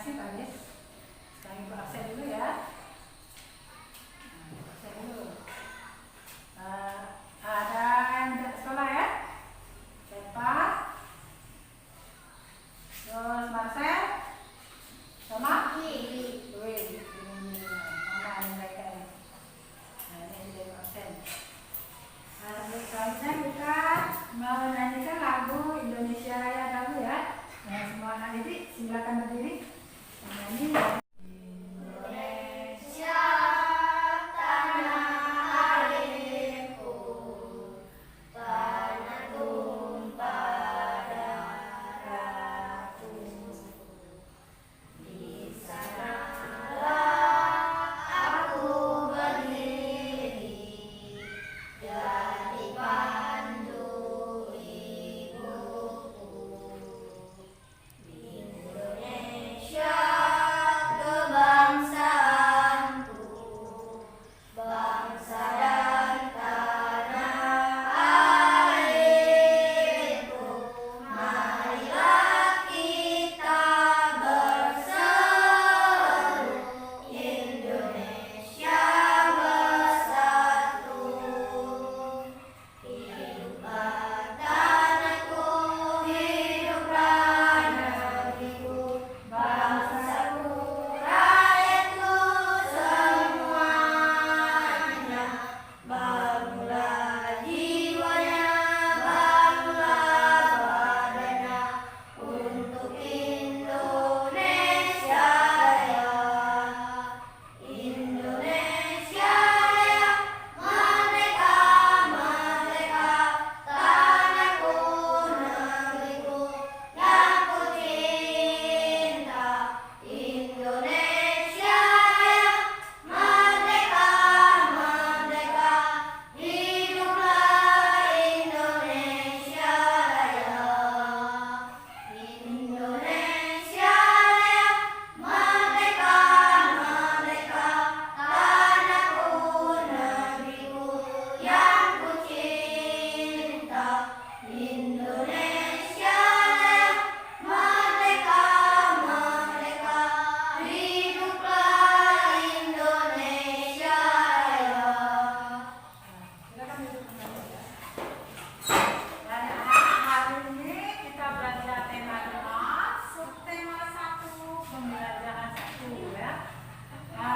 kasih Pak Nis. Sekarang Ibu absen dulu ya. Absen dulu. Ada yang tidak sekolah ya? Siapa? Terus Marcel? Sama? Wih, mana yang mereka ini? Nah, ini dia absen. Selanjutnya kita menyanyikan lagu Indonesia Raya dahulu ya. Nah, semua anak didik silakan berdiri menyanyi ya.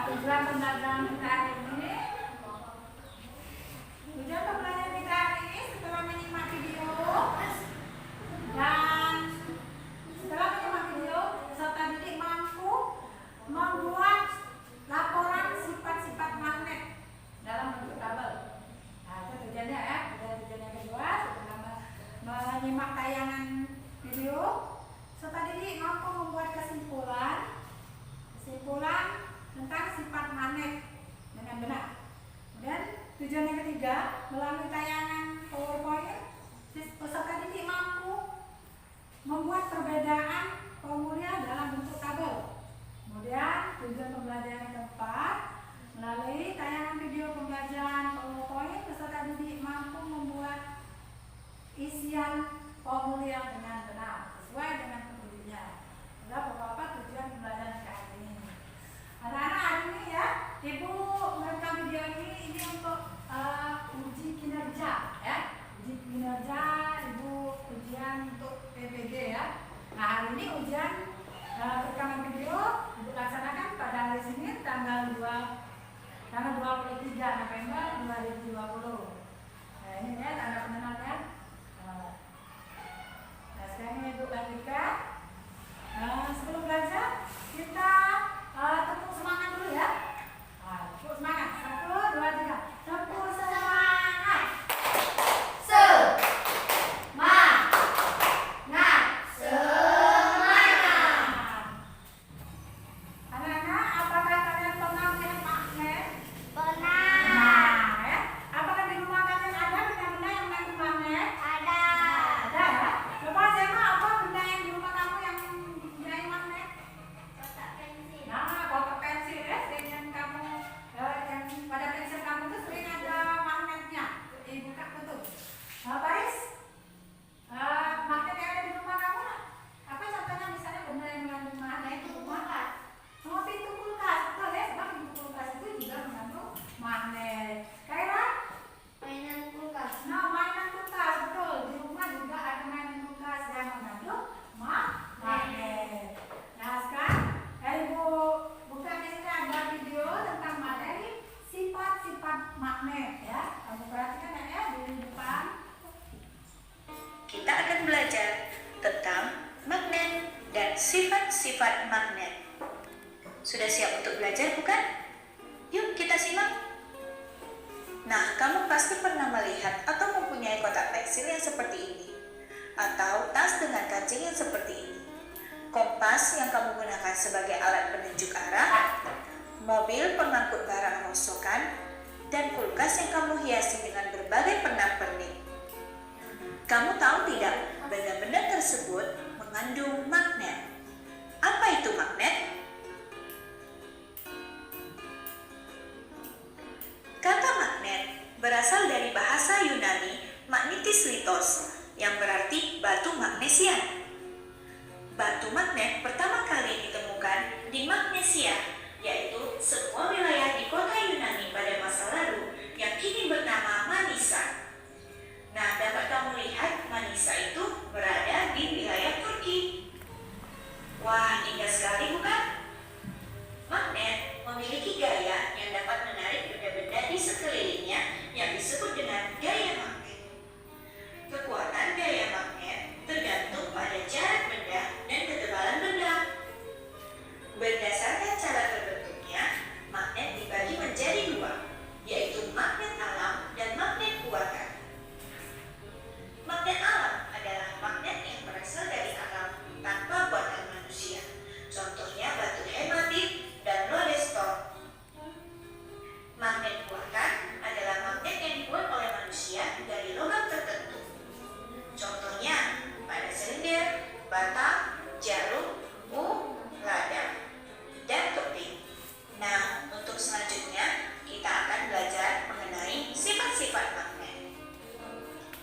Tujuan pembelajaran kita hari ini, setelah menyimak video dan setelah menyimak video, peserta didik mampu membuat laporan sifat-sifat magnet dalam bentuk tabel. Nah, itu tujuannya ya. Tujuan yang kedua, setelah menyimak tayangan video, peserta didik mampu membuat kesimpulan tentang sifat magnet sifat magnet. Sudah siap untuk belajar bukan? Yuk kita simak. Nah, kamu pasti pernah melihat atau mempunyai kotak pensil yang seperti ini, atau tas dengan kancing yang seperti ini, kompas yang kamu gunakan sebagai alat penunjuk arah, mobil pengangkut barang rongsokan, dan kulkas yang kamu hiasi dengan berbagai pernak-pernik. Kamu tahu tidak, benda-benda tersebut mengandung magnet. Apa itu magnet? Kata magnet berasal dari bahasa Yunani magnetis litos, yang berarti batu magnesia. Batu magnet pertama kali ditemukan di Magnesia, yaitu sebuah wilayah di kota Yunani pada masa lalu yang kini bernama Manisa. Nah, dapat kamu lihat Manisa itu berada di wilayah Turki. Wah, indah sekali bukan? Magnet memiliki gaya yang dapat menarik benda-benda di sekelilingnya yang disebut dengan gaya magnet. Kekuatan gaya magnet tergantung pada jarak benda dan ketebalan benda. Berdasarkan cara terbentuknya, magnet dibagi menjadi dua, yaitu magnet alam dan magnet buatan. Magnet alam adalah magnet yang berasal dari alam tanpa buatan manusia. Contohnya batu hematit dan lodestone. Magnet buatan adalah magnet yang dibuat oleh manusia dari logam tertentu. Contohnya pada silinder, bata, jarum, lada, dan keping. Nah, untuk selanjutnya kita akan belajar mengenai sifat-sifat magnet.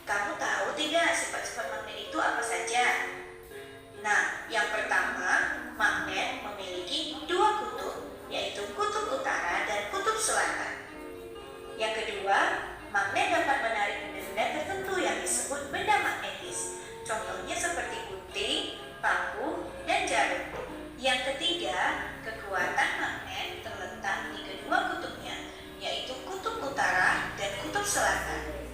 Kamu tahu tidak sifat-sifat magnet itu apa saja? Nah, yang pertama, magnet memiliki dua kutub, yaitu kutub utara dan kutub selatan. Yang kedua, magnet dapat menarik benda-benda tertentu yang disebut benda magnetis. Contohnya seperti gunting, paku, dan jarum. Yang ketiga, kekuatan magnet terletak di kedua kutubnya, yaitu kutub utara dan kutub selatan.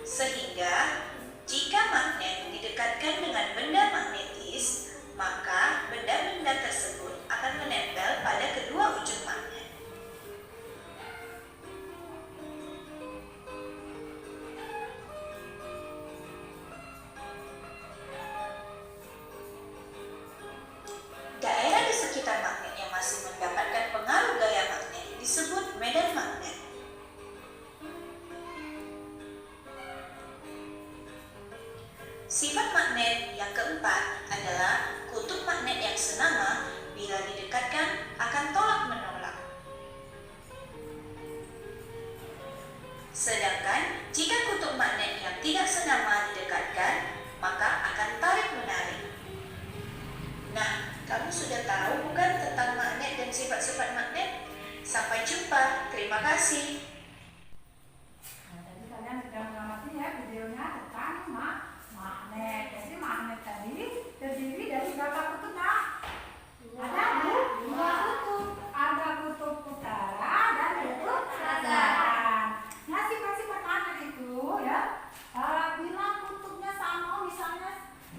Sehingga, jika magnet didekatkan dengan benda magnetis, maka benda-benda tersebut akan menempel pada kedua ujung magnet. Daerah di sekitar magnet yang masih mendapatkan pengaruh gaya magnet disebut medan magnet. Sifat magnet yang keempat adalah kutub magnet yang senama bila didekatkan akan tolak-menolak. Sedangkan jika kutub magnet yang tidak senama didekatkan, maka akan tarik-menarik. Nah, kamu sudah tahu bukan tentang magnet dan sifat-sifat magnet? Sampai jumpa, terima kasih. Nah, tadi kalian sudah mengamati ya videonya tentang magnet. Jadi magnet tadi terdiri dari berapa kutub, Nak? Ada dua kutub. Ada kutub utara dan kutub selatan. Nah, sifat-sifat magnet itu ya, bila kutubnya sama, misalnya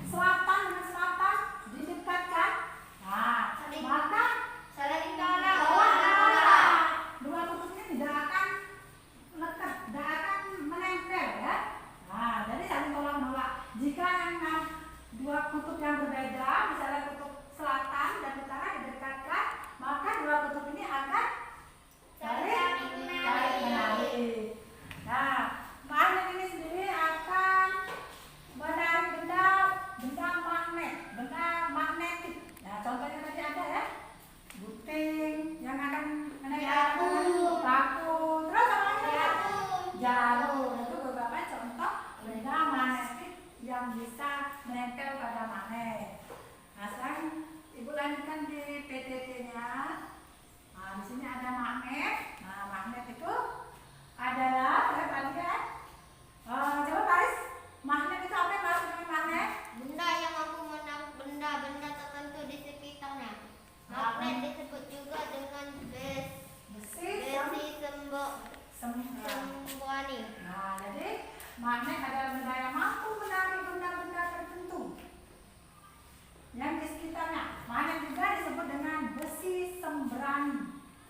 selatan dengan selatan didekatkan, nah, maka dua kutubnya tidak akan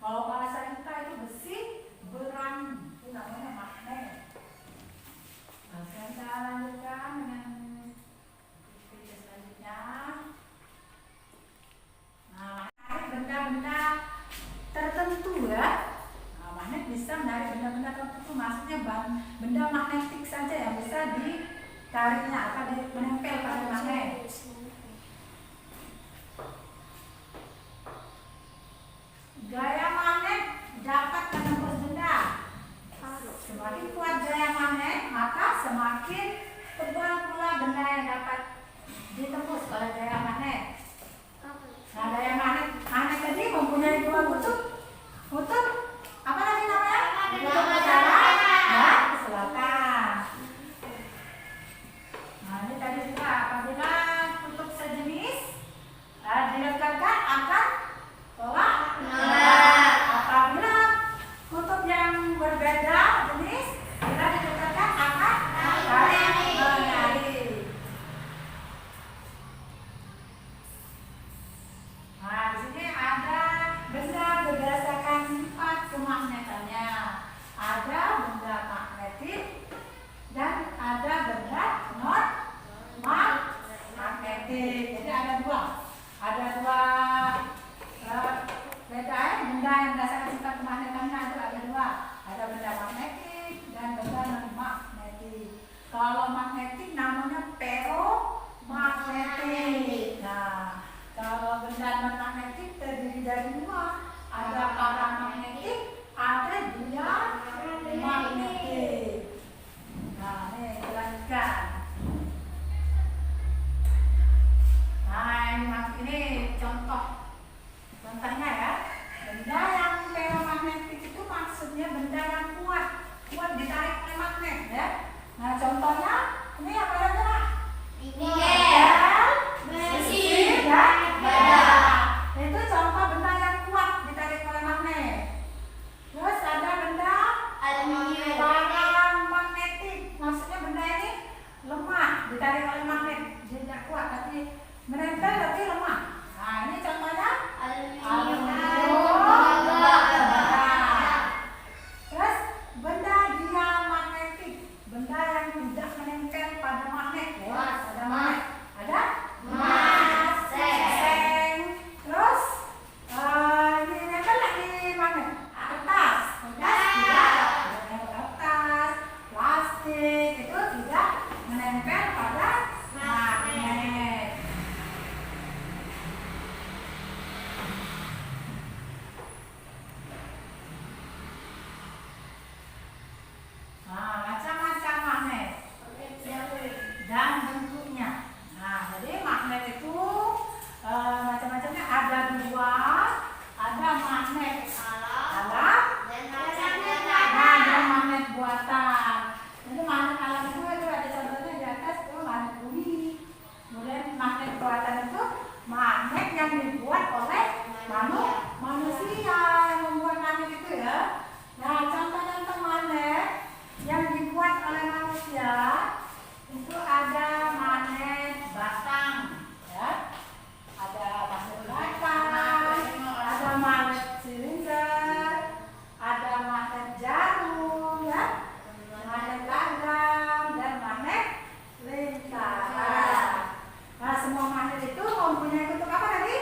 Kalau bahasa kita itu besi berani, itu namanya magnet. Nah, sekarang kita lanjutkan dengan video selanjutnya. Nah, menarik benda-benda tertentu ya. Nah, magnet bisa menarik benda-benda tertentu, maksudnya benda magnetik saja yang bisa ditariknya atau menempel pada magnet. Gaya magnet dapat menembus benda. Semakin kuat gaya magnet, maka semakin tebal pula benda yang dapat ditembus oleh gaya magnet. Nah, gaya magnet tadi mempunyai dua kutub. Kutub apa lagi namanya? Kutub utara dan selatan. Nah, ini tadi juga apabila kutub sejenis dilekatkan akan tolak. Apabila kutub yang berbeda jenis bila didekatkan akan saling menyalip. Nah, di sini ada benda berdasarkan sifat kemagnetannya. Ada benda magnetik dan ada benda non magnetik. Jadi ada dua. Ada dua beda benda yang berdasarkan sifat kemagnetannya itu ada dua. Ada benda magnetik dan benda non magnetik. Kalau magnetik namanya ferromagnetik. Nah, kalau benda non magnetik terdiri dari dua. Ada paramagnetik, ada diamagnetik. Nah, ini dilanjutkan. Nah, ini contohnya ya. Benda yang ferromagnetik itu maksudnya benda yang kuat ditarik oleh magnet ya. Nah, contohnya ini apa ya? Besi dan baja. Itu contoh benda yang kuat ditarik oleh magnet. Terus ada benda paramagnetik, maksudnya benda ini lemah ditarik oleh magnet, dia tidak kuat tapi menempel tapi lemah. Nah, ini contohnya terus benda diamagnetik, benda yang tidak menempel pada magnet ya. Ada magnet, ada seng. Terus ini nempel lagi magnet. Kertas plastik itu tidak menempel pada magnet. Nah, macam-macam magnet dan bentuknya. Nah, jadi magnet itu macam-macamnya ada dua. Ada magnet alam dan magnet buatan. Jadi magnet alam itu ada contohnya di atas itu magnet bumi. Kemudian magnet buatan itu magnet yang dibuat oleh manusia yang membuat magnet itu ya. Nah, contoh-contoh magnet yang dibuat oleh manusia itu ada magnet batang ya. Ada magnet batang, ada magnet silinder, ada magnet jarum ya, magnet logam dan magnet lingkaran. Nah, semua magnet itu mempunyai kutub apa tadi?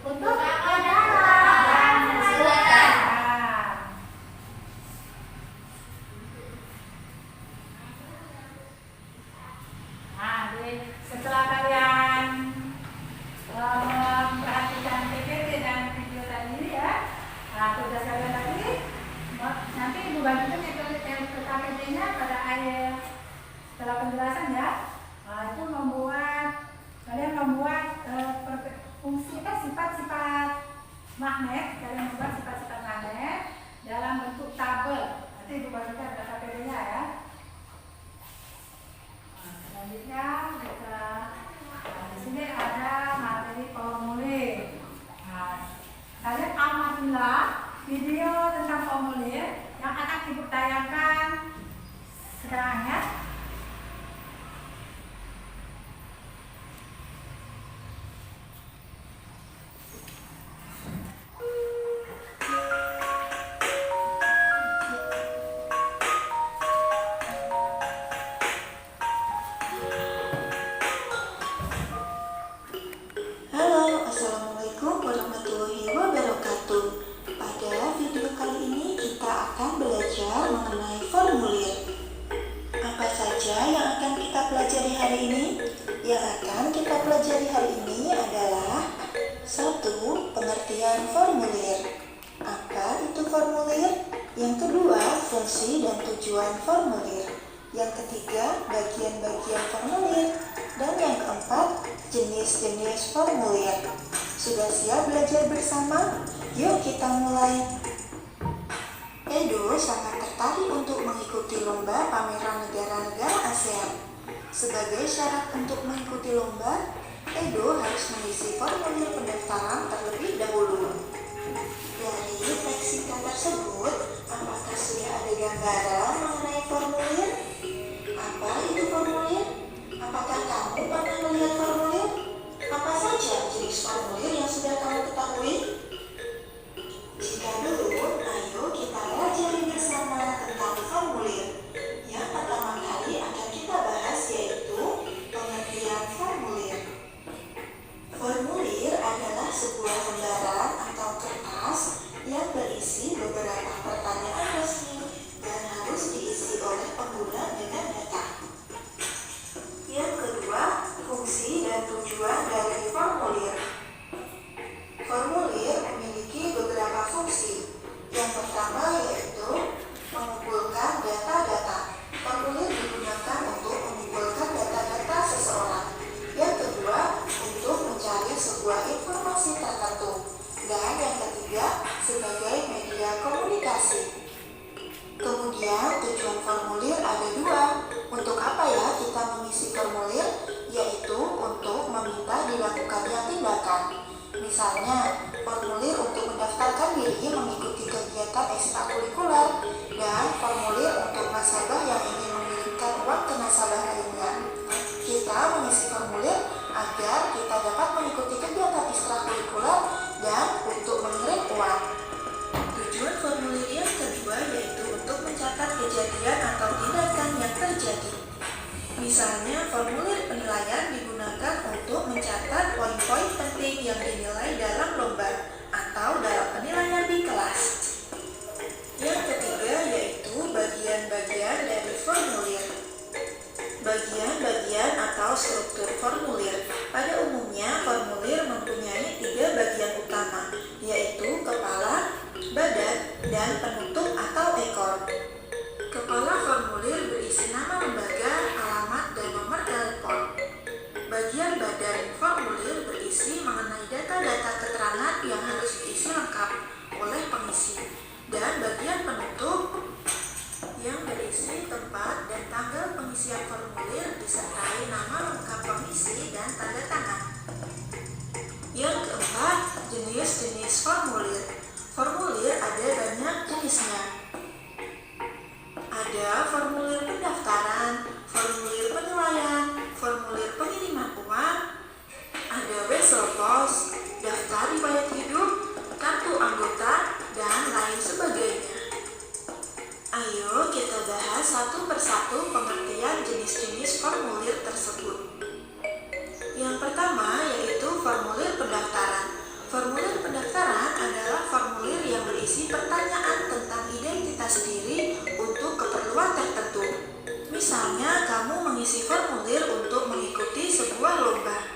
Kutub utara dan selatan. Nah, setelah kalian memperhatikan PPT dan video tadi ya, nah tugas kalian tadi nanti Ibu bagikan ke KPD-nya pada akhir setelah penjelasan ya. Nah, itu kalian membuat fungsi sifat-sifat magnet, kalian membuat sifat-sifat magnet dalam bentuk tabel. Nanti Ibu bagikan ke KPD-nya ya. Selanjutnya di sini ada materi formulir. Nah, kalian amatilah video tentang formulir yang akan Ibu tayangkan sekarang ya. hari ini? Yang akan kita pelajari hari ini adalah 1. Pengertian formulir. Apa itu formulir? Yang kedua, fungsi dan tujuan formulir. Yang ketiga, bagian-bagian formulir. Dan yang keempat, jenis-jenis formulir. Sudah siap belajar bersama? Yuk kita mulai. Edo sangat tertarik untuk mengikuti lomba pameran negara-negara ASEAN. Sebagai syarat untuk mengikuti lomba, Edo harus mengisi formulir pendaftaran terlebih dahulu. Dari teks singkat tersebut, apakah sudah ada gambaran mengenai formulir? Apa itu formulir? Apakah kamu pernah melihat formulir? Apa saja jenis formulir yang sudah kamu ketahui? Jika belum, ayo kita belajar bersama tentang formulir. Yang pertama kali akan kita bahas yaitu pengertian formulir. Formulir adalah sebuah lembaran atau kertas yang berisi beberapa pertanyaan resmi dan harus diisi oleh pengguna dengan data. Yang kedua, fungsi dan tujuan dari formulir. Formulir memiliki beberapa fungsi. Yang pertama yaitu mengumpulkan data-data. Formulir digunakan untuk mengumpulkan data-data seseorang. Yang kedua, untuk mencari sebuah informasi tertentu. Dan yang ketiga, sebagai media komunikasi. Kemudian tujuan formulir ada 2. Untuk apa ya kita mengisi formulir? Yaitu untuk meminta dilakukannya tindakan. Misalnya, formulir untuk mendaftarkan diri mengikuti kegiatan ekstrakurikuler dan formulir untuk nasabah yang ingin mengirimkan uang ke nasabah lainnya. Kita mengisi formulir agar kita dapat mengikuti kegiatan ekstrakurikuler dan untuk mengirim uang. Tujuan formulir yang kedua yaitu untuk mencatat kejadian atau tindakan yang terjadi. Misalnya, formulir penilaian digunakan untuk mencatat poin-poin penting yang dinilai dalam lomba atau dalam penilaian di kelas. Yang ketiga yaitu bagian-bagian dari formulir. Bagian-bagian atau struktur formulir. Pada umumnya, formulir mempunyai 3 bagian utama, yaitu kepala, badan, dan penutup atau ekor. Kepala formulir berisi nama lembaga, alamat, dan nomor telepon. Bagian badan formulir berisi mengenai data-data keterangan yang harus diisi lengkap oleh pengisi. Dan bagian penutup yang berisi tempat dan tanggal pengisian formulir disertai nama lengkap pengisi dan tanda tangan. Yang keempat, jenis-jenis formulir. Formulir ada banyak jenisnya. Ada formulir pendaftaran, formulir penilaian, formulir pengiriman uang, ada wesel pos, daftar riwayat hidup, kartu anggota, dan lain sebagainya. Ayo kita bahas satu persatu pengertian jenis-jenis formulir tersebut. Yang pertama yaitu formulir pendaftaran. Formulir pendaftaran adalah formulir yang berisi pertanyaan tentang identitas diri untuk keperluan tertentu. Misalnya, kamu mengisi formulir untuk mengikuti sebuah lomba.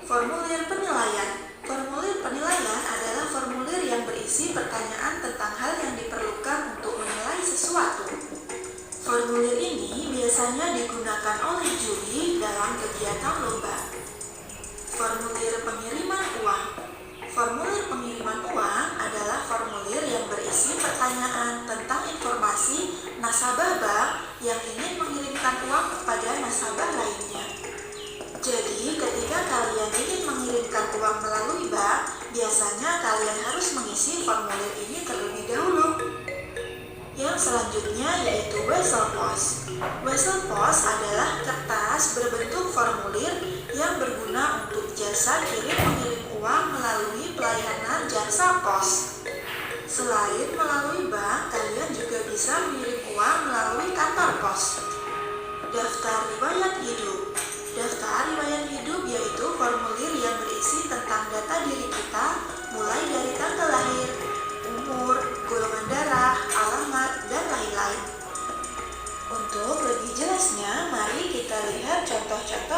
Formulir penilaian. Formulir penilaian adalah formulir yang berisi pertanyaan tentang hal yang diperlukan untuk menilai sesuatu. Formulir ini biasanya digunakan oleh juri dalam kegiatan lomba. Formulir pengiriman uang. Formulir pengiriman uang adalah formulir yang berisi pertanyaan tentang informasi nasabah bank yang ingin mengirimkan uang kepada nasabah lainnya. Jadi, ketika kalian ingin mengirimkan uang melalui bank, biasanya kalian harus mengisi formulir ini terlebih dahulu. Yang selanjutnya yaitu wesel pos. Wesel pos adalah kertas berbentuk formulir yang berguna untuk jasa kirim mengirim uang melalui pelayanan jasa pos. Selain melalui bank, kalian juga bisa mengirim uang melalui kantor pos. Daftar riwayat hidup. Daftar riwayat hidup yaitu formulir yang berisi tentang data diri kita, mulai dari tanggal lahir, umur, golongan darah, alamat, dan lain-lain. Untuk lebih jelasnya, mari kita lihat contoh-contoh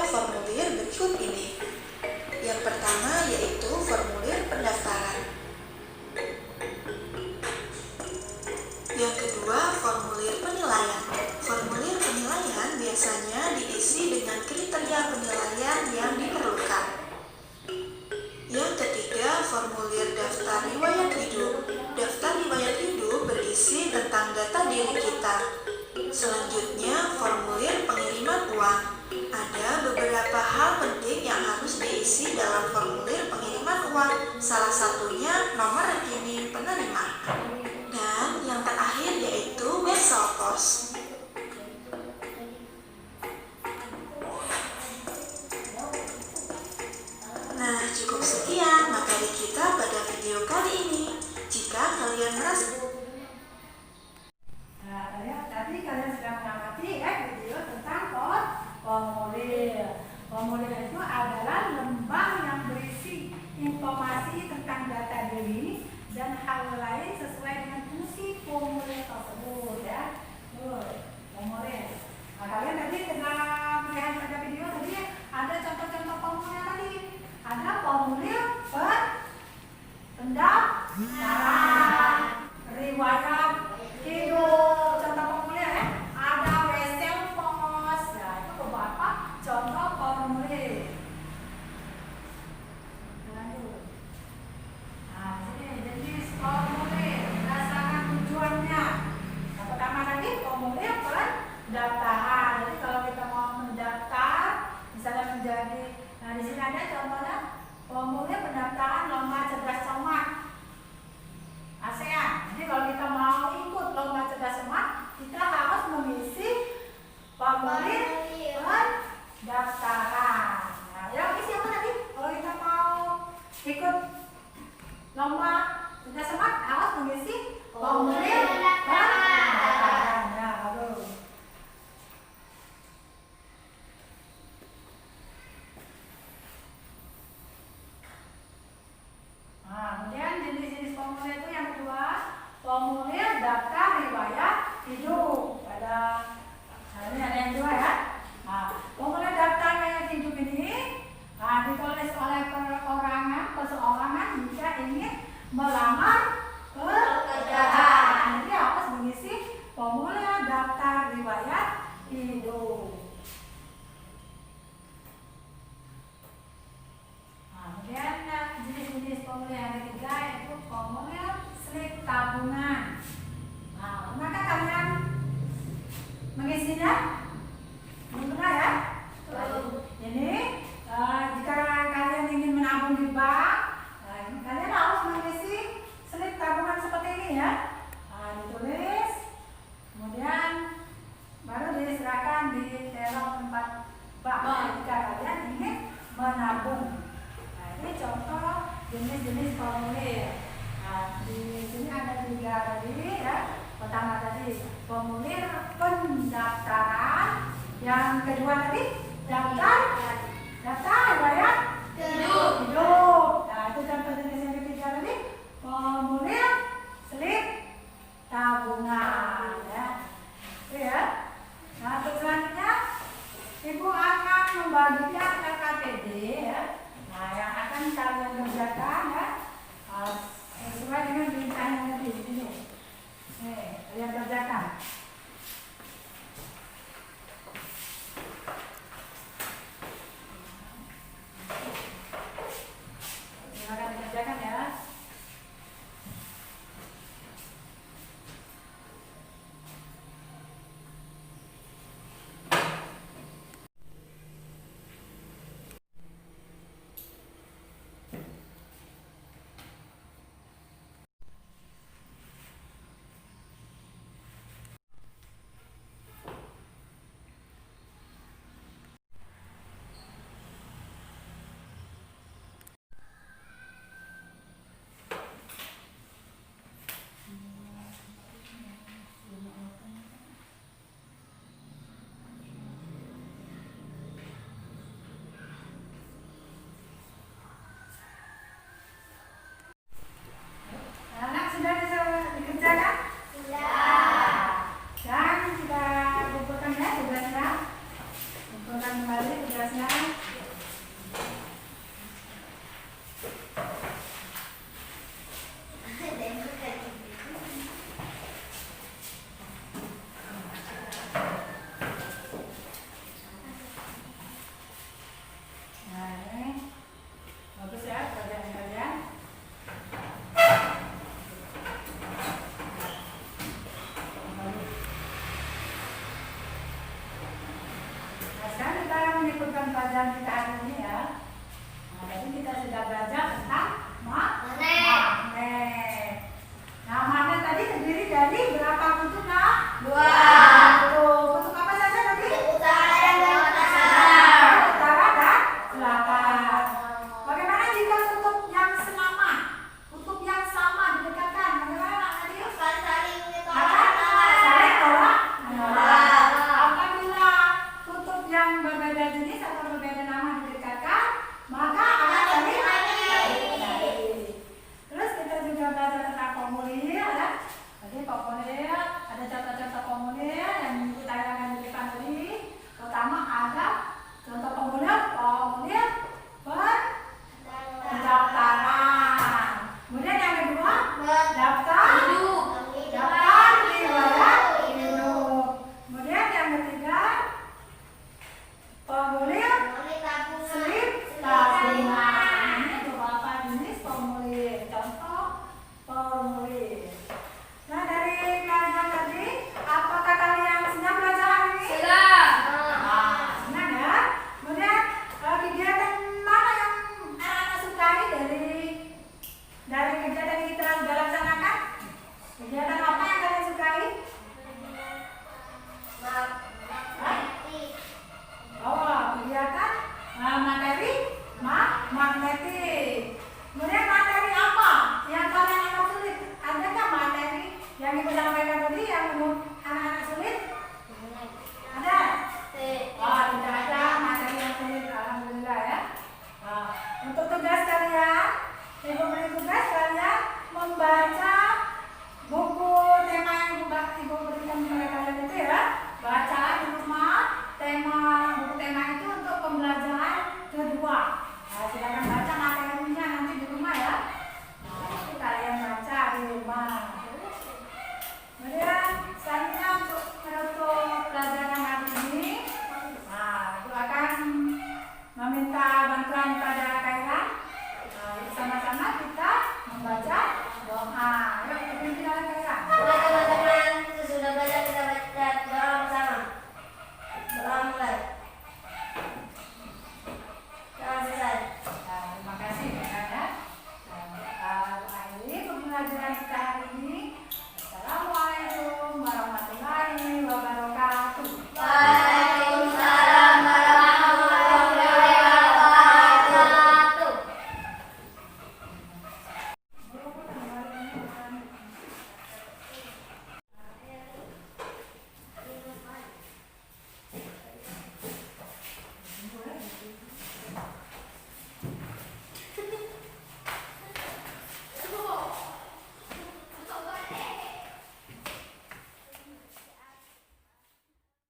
Yang kedua, formulir penilaian. Formulir penilaian biasanya diisi dengan kriteria penilaian yang diperlukan. Yang ketiga, formulir daftar riwayat hidup. Daftar riwayat hidup berisi tentang data diri kita. Selanjutnya, formulir pengiriman uang. Ada beberapa hal penting yang harus diisi dalam formulir pengiriman uang. Salah satunya nomor rekening penerima. Dan yang terakhir yaitu wesel pos. Nah, cukup sekian materi kita pada video kali ini. Jika kalian merasa Tadi kalian sudah mengamati video tentang formulir. Formulir itu adalah lembar yang berisi informasi tentang data diri dan hal lain sesuai dengan fungsi formulir tersebut ya. Formulir. Nah, kalian tadi setelah melihat pada video tadi ada contoh-contoh formulir tadi. Ada formulir pendaftaran, riwayat hidup, contoh formulir ya. Ada wesel pos. Nah, itu beberapa contoh formulir. Lanjut. Nah, ini jenis formulir berdasarkan tujuannya. Yang pertama tadi formulir pendaftaran. Jadi kalau kita mau mendaftar, misalnya menjadi, nah di sini ada contohnya formulir pendaftaran lomba cerdas cermat ASEAN. Jadi kalau kita mau ikut lomba cerdas cermat, kita harus mengisi formulir pendaftaran. Nah, yang isi apa tadi? Kalau kita mau ikut lomba cerdas cermat harus mengisi formulir pendaftaran. Ya, bagus. Nah, kemudian jenis-jenis formulir itu yang kedua, formulir daftar riwayat hidup. Ini ada yang dua ya. Nah, formulir daftar riwayat hidup ini ditulis oleh perseorangan jika ingin melamar pekerjaan. Jadi harus mengisi formulir daftar riwayat hidup. Kemudian jenis-jenis formulir yang ketiga yaitu formulir slip tabungan. Nah, pernahkah kalian mengisinya? Belum pernah ya? Ini jika kalian ingin menabung di bank, kalian harus mengisi slip tabungan seperti ini ya. Ditulis, kemudian baru diserahkan di teller tempat bank jika kalian ingin menabung. Ini contoh jenis-jenis formulir. Nah, di sini ada 3 tadi ya. Pertama tadi formulir pendaftaran, yang kedua tadi daftar riwayat hidup. Nah, itu contoh jenis yang ketiga tadi formulir slip tabungan ya. Oke ya. Nah, untuk selanjutnya Ibu akan membagikan KKPD ya. Nah, yang akan kalian kerjakan ya sesuai dengan perintah yang ada di sini. Kalian kerjakan. Silakan dikerjakan ya. pembelajaran kita hari ini ya. Nah, jadi kita sudah belajar tentang magnet. Nah, magnet tadi terdiri dari berapa kutub? Dua. Kutub apa saja tadi? Utara dan selatan. Bagaimana jika kutub yang sama? Kutub yang sama didekatkan. Bagaimana tadi? Saling tolak menolak. Apabila kutub yang berbeda jenis atau berbeda nama didekatkan, maka akan saling menyadari. Terus kita juga belajar tentang formulir ya. Jadi formulir ada contoh-contoh formulir yang ibu tanyakan di depan tadi. Pertama ada contoh formulir pendaftaran. Kemudian yang kedua daftar riwayat hidup. Kemudian yang ketiga formulir slip tabungan. Ini beberapa jenis formulir, contoh formulir. Nah, dari kalian tadi, apakah kalian senang belajar hari ini? Senang ya. Kemudian kegiatan mana yang anak-anak sukai dari kegiatan yang kita sudah laksanakan? Kegiatan apa yang kalian sukai? Kegiatan materi magnetik. Kemudian materi apa yang kalian anggap sulit? Adakah materi yang ibu sampaikan tadi yang menurut anak-anak sulit? Ada? Tidak ada materi yang sulit, alhamdulillah ya. Untuk tugas kalian, ibu beri tugas kalian membaca buku tema yang ibu berikan kepada kalian itu ya. Baca di rumah buku tema itu untuk pembelajaran kedua. Nah, silakan baca materinya nanti di rumah ya. Nah, nanti kalian baca di rumah.